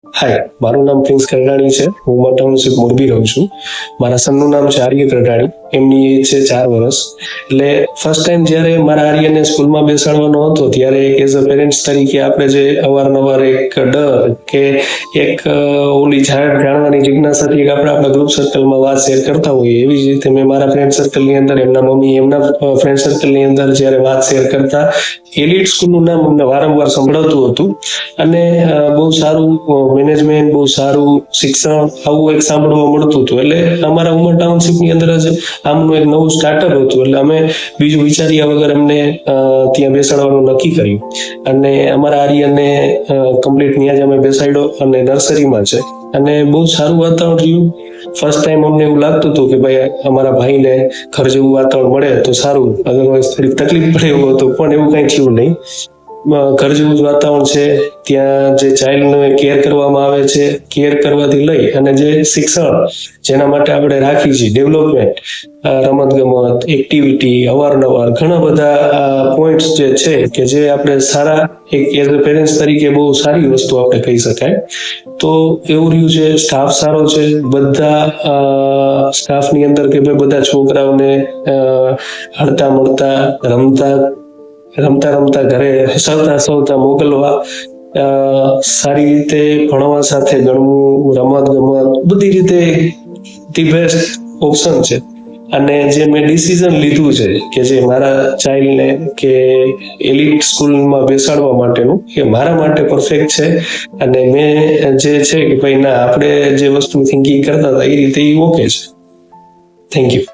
હાય, મારું નામ પ્રિન્સ કરડાણી છે. હું ટાઉનશીપ મોરબી રહું છું. મારા સનનું નામ છે આર્ય કરડાણી. એમની એજ છે 4 વર્ષ. એટલે ફર્સ્ટ ટાઈમ જ્યારે મારા આર્યને સ્કૂલમાં બેસાડવાનો હતો ત્યારે એઝ અ પેરેન્ટ્સ તરીકે આપણે જે અવારનવાર એક ડર કે એક ઓલી જાણવાની જિજ્ઞાસાથી આપણે આપણા ગ્રુપ સર્કલમાં વાત શેર કરતા હોઈએ, એવી જ રીતે મેં મારા ફ્રેન્ડ સર્કલની અંદર એમના મમ્મી એમના ફ્રેન્ડ સર્કલની અંદર જ્યારે વાત શેર કરતા એલિટ સ્કૂલનું નામ અમને વારંવાર સંભળાતું હતું અને બહુ સારું મેનેજમેન્ટ, બહુ સારું શિક્ષણ આવું એક સાંભળવા મળતું હતું. એટલે અમારા ઉમર ટાઉનશીપની અંદર જ આમનું એક નવું સ્ટાર્ટઅપ હતું. એટલે અમે બીજું વિચાર્યા વગર એમને ત્યાં બેસાડવાનું નક્કી કર્યું અને અમારા આર્યને કમ્પ્લીટ ત્યાં જ અમે બેસાડ્યો અને નર્સરીમાં છે અને બહુ સારું વાતાવરણ રહ્યું. ફર્સ્ટ ટાઈમ અમને એવું લાગતું હતું કે ભાઈ અમારા ભાઈને ઘર જેવું વાતાવરણ મળે તો સારું, અદરવાઇઝ થોડીક તકલીફ પડે એવું હતું, પણ એવું કંઈ થયું નહીં. ઘર જેવું જ વાતાવરણ છે. ત્યાં જે ચાઇલ્ડને કેર કરવામાં આવે છે, કેર કરવાથી લઈ અને જે શિક્ષણ જેના માટે આપણે રાખી છીએ, ડેવલપમેન્ટ, રમત ગમત, એક્ટિવિટી, અવારનવાર ઘણા બધા પોઈન્ટ્સ જે છે કે જે આપણે સારા એક એઝ અ પેરેન્ટ્સ તરીકે બહુ સારી વસ્તુ આપણે કહી શકાય. તો એવું રહ્યું છે. સ્ટાફ સારો છે. બધા સ્ટાફની અંદર કે ભાઈ બધા છોકરાઓને હળતા મળતા રમતા ઘરે હસાવતા મોકલવા, સારી રીતે ભણવા સાથે ગણવું, રમત ગમત બધી રીતે ધી બેસ્ટ ઓપ્શન છે. અને જે મેં ડિસિઝન લીધું છે કે જે મારા ચાઇલ્ડને કે એલિટ સ્કૂલમાં બેસાડવા માટેનું, એ મારા માટે પરફેક્ટ છે. અને મેં જે છે કે ભાઈ ના, આપણે જે વસ્તુ થિંકિંગ કરતા હતા એ રીતે એ ઓકે છે. Thank you.